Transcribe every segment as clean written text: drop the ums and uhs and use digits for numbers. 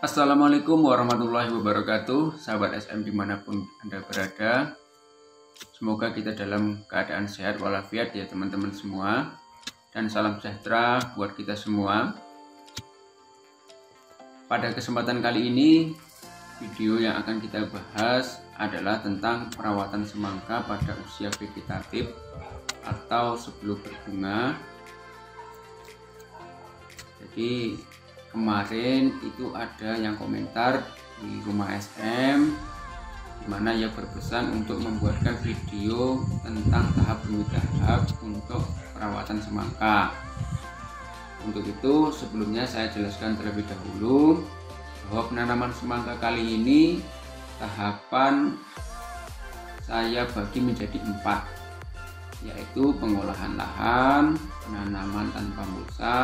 Assalamualaikum warahmatullahi wabarakatuh, sahabat SM dimanapun Anda berada. Semoga kita dalam keadaan sehat walafiat ya teman-teman semua. Dan salam sejahtera buat kita semua. Pada kesempatan kali ini, video yang akan kita bahas adalah tentang perawatan semangka pada usia vegetatif atau sebelum berbunga. Jadi kemarin itu ada yang komentar di rumah SM dimana ia berpesan untuk membuatkan video tentang tahap demi tahap untuk perawatan semangka. Untuk itu sebelumnya saya jelaskan terlebih dahulu bahwa penanaman semangka kali ini tahapan saya bagi menjadi 4, yaitu pengolahan lahan, penanaman tanpa mulsa,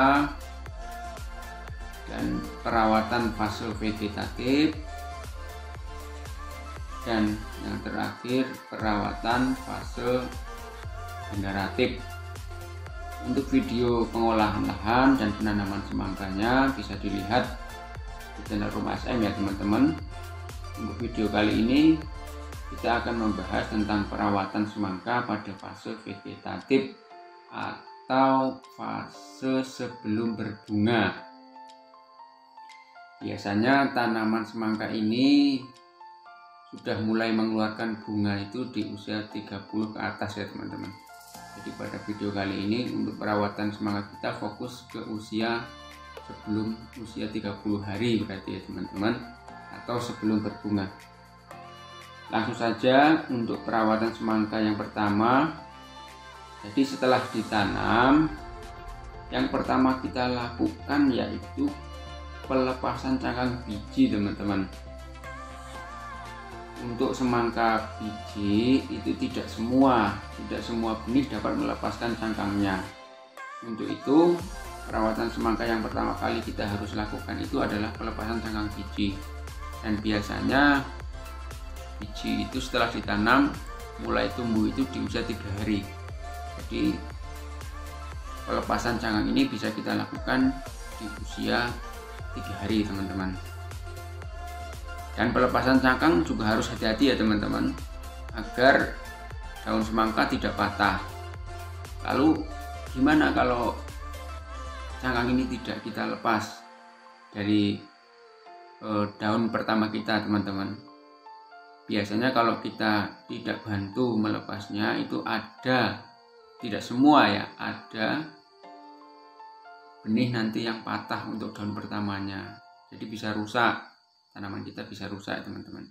dan perawatan fase vegetatif, dan yang terakhir perawatan fase generatif. Untuk video pengolahan lahan dan penanaman semangkanya bisa dilihat di channel Rumah SM ya teman-teman. Untuk video kali ini kita akan membahas tentang perawatan semangka pada fase vegetatif atau fase sebelum berbunga. Biasanya tanaman semangka ini sudah mulai mengeluarkan bunga itu di usia 30 ke atas ya teman-teman. Jadi pada video kali ini untuk perawatan semangka kita fokus ke usia sebelum usia 30 hari berarti ya teman-teman, atau sebelum berbunga. Langsung saja untuk perawatan semangka yang pertama. Jadi setelah ditanam, yang pertama kita lakukan yaitu pelepasan cangkang biji teman-teman. Untuk semangka biji itu tidak semua benih dapat melepaskan cangkangnya. Untuk itu perawatan semangka yang pertama kali kita harus lakukan itu adalah pelepasan cangkang biji. Dan biasanya biji itu setelah ditanam mulai tumbuh itu di usia 3 hari. Jadi pelepasan cangkang ini bisa kita lakukan di usia 3 hari teman-teman. Dan pelepasan cangkang juga harus hati-hati ya teman-teman, agar daun semangka tidak patah. Lalu gimana kalau cangkang ini tidak kita lepas dari daun pertama kita teman-teman? Biasanya kalau kita tidak bantu melepasnya itu ada, tidak semua ya, ada benih nanti yang patah untuk daun pertamanya. Jadi bisa rusak, tanaman kita bisa rusak teman-teman.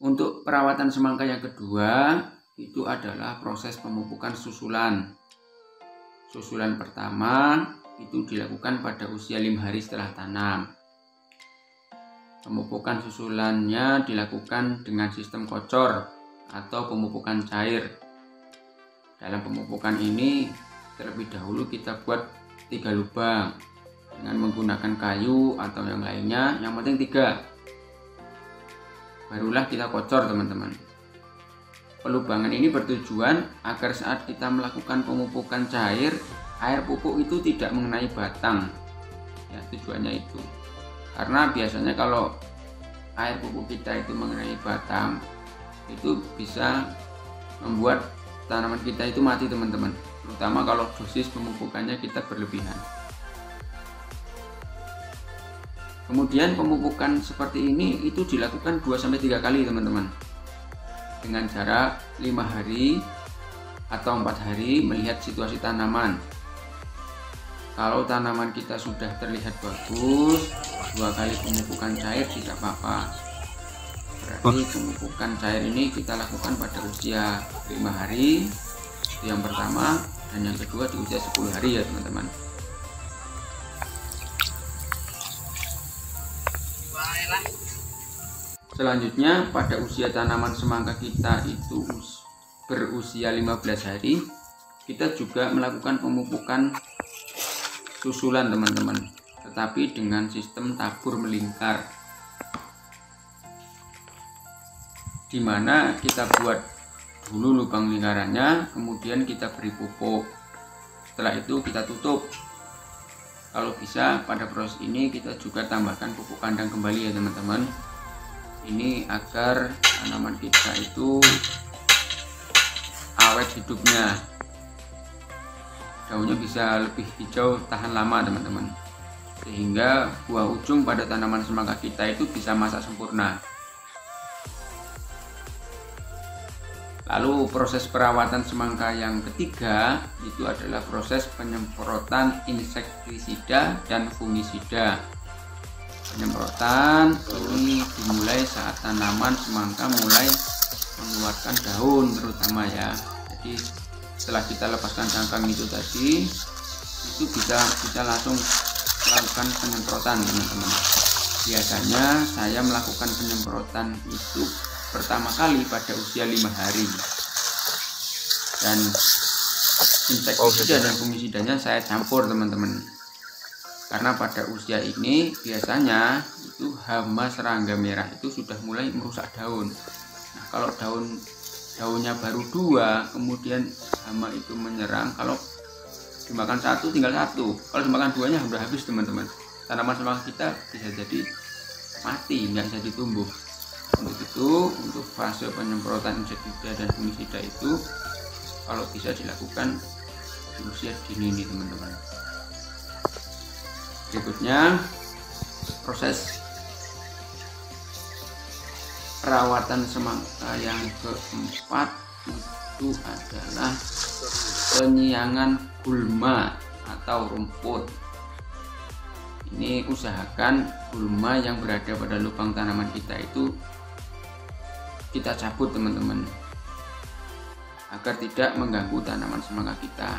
Untuk perawatan semangka yang kedua itu adalah proses pemupukan susulan. Susulan pertama itu dilakukan pada usia 5 hari setelah tanam. Pemupukan susulannya dilakukan dengan sistem kocor atau pemupukan cair. Dalam pemupukan ini terlebih dahulu kita buat 3 lubang dengan menggunakan kayu atau yang lainnya, yang penting 3. Barulah kita kocor teman-teman. Pelubangan ini bertujuan agar saat kita melakukan pemupukan cair, air pupuk itu tidak mengenai batang ya, tujuannya itu. Karena biasanya kalau air pupuk kita itu mengenai batang, itu bisa membuat tanaman kita itu mati teman-teman, terutama kalau dosis pemupukannya kita berlebihan. Kemudian pemupukan seperti ini itu dilakukan 2-3 kali teman-teman, dengan jarak 5 hari atau 4 hari melihat situasi tanaman. Kalau tanaman kita sudah terlihat bagus, 2 kali pemupukan cair tidak apa-apa. Berarti pemupukan cair ini kita lakukan pada usia 5 hari, itu yang pertama, dan yang kedua di usia 10 hari ya teman-teman. Selanjutnya pada usia tanaman semangka kita itu berusia 15 hari, kita juga melakukan pemupukan susulan teman-teman, tetapi dengan sistem tabur melingkar, dimana kita buat dulu lubang lingkarannya, kemudian kita beri pupuk, setelah itu kita tutup. Kalau bisa pada proses ini kita juga tambahkan pupuk kandang kembali ya teman-teman. Ini agar tanaman kita itu awet hidupnya, daunnya bisa lebih hijau, tahan lama teman-teman, sehingga buah ujung pada tanaman semangka kita itu bisa masak sempurna. Lalu proses perawatan semangka yang ketiga itu adalah proses penyemprotan insektisida dan fungisida. Penyemprotan ini dimulai saat tanaman semangka mulai mengeluarkan daun terutama ya. Jadi setelah kita lepaskan cangkang itu tadi, itu bisa langsung melakukan penyemprotan teman-teman. Biasanya saya melakukan penyemprotan itu pertama kali pada usia 5 hari, dan insektisida dan fungisidanya saya campur teman-teman, karena pada usia ini biasanya itu hama serangga merah itu sudah mulai merusak daun. Nah, kalau daunnya baru 2 kemudian hama itu menyerang, kalau dimakan 1 tinggal 1, kalau dimakan 2-nya sudah habis teman-teman. Tanaman semangka kita bisa jadi mati, nggak jadi tumbuh. Untuk itu, untuk fase penyemprotan insektisida dan fungisida itu kalau bisa dilakukan di usia dini ini teman-teman. Berikutnya proses perawatan semangka yang keempat itu adalah penyiangan gulma atau rumput. Ini usahakan gulma yang berada pada lubang tanaman kita itu kita cabut teman-teman, agar tidak mengganggu tanaman semangka kita.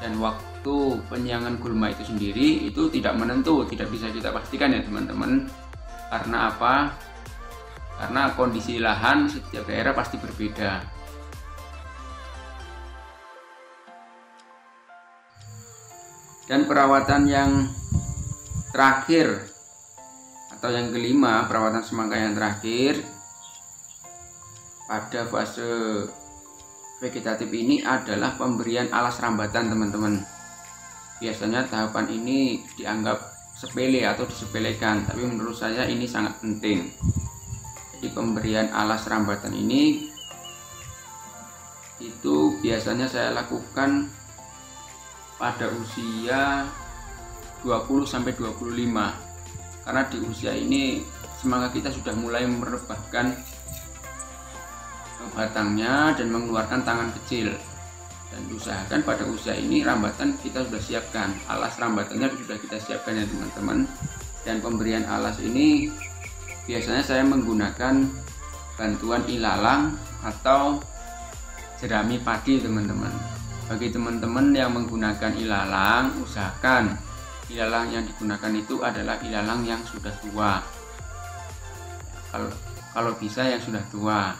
Dan waktu penyiangan gulma itu sendiri itu tidak menentu, tidak bisa kita pastikan ya teman-teman. Karena apa? Karena kondisi lahan setiap daerah pasti berbeda. Dan perawatan yang terakhir atau yang kelima, perawatan semangka yang terakhir pada fase vegetatif ini adalah pemberian alas rambatan teman-teman. Biasanya tahapan ini dianggap sepele atau disepelekan, tapi menurut saya ini sangat penting. Jadi pemberian alas rambatan ini itu biasanya saya lakukan pada usia 20-25, karena di usia ini semangka kita sudah mulai merebahkan batangnya dan mengeluarkan tangan kecil, dan usahakan pada usia ini rambatan kita sudah siapkan, alas rambatannya sudah kita siapkan ya teman-teman. Dan pemberian alas ini biasanya saya menggunakan bantuan ilalang atau jerami padi teman-teman. Bagi teman-teman yang menggunakan ilalang, usahakan ilalang yang digunakan itu adalah ilalang yang sudah tua, kalau bisa yang sudah tua.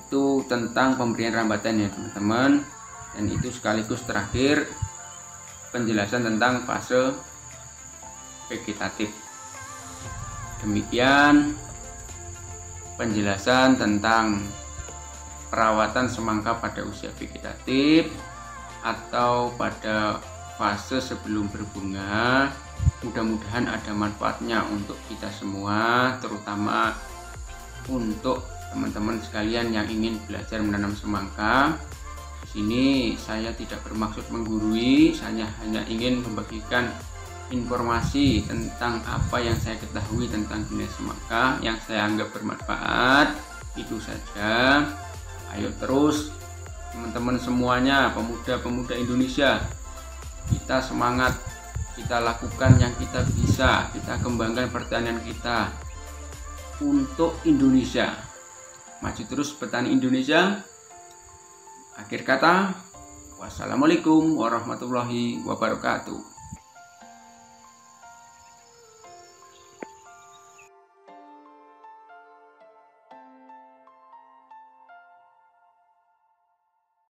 Itu tentang pemberian rambatan ya teman-teman, dan itu sekaligus terakhir penjelasan tentang fase vegetatif. Demikian penjelasan tentang perawatan semangka pada usia vegetatif atau pada fase sebelum berbunga. Mudah-mudahan ada manfaatnya untuk kita semua, terutama untuk teman-teman sekalian yang ingin belajar menanam semangka. Di sini saya tidak bermaksud menggurui, saya hanya ingin membagikan informasi tentang apa yang saya ketahui tentang jenis semangka yang saya anggap bermanfaat. Itu saja. Ayo terus teman-teman semuanya, pemuda-pemuda Indonesia, kita semangat, kita lakukan yang kita bisa, kita kembangkan pertanian kita untuk Indonesia. Maju terus petani Indonesia. Akhir kata, wassalamualaikum warahmatullahi wabarakatuh.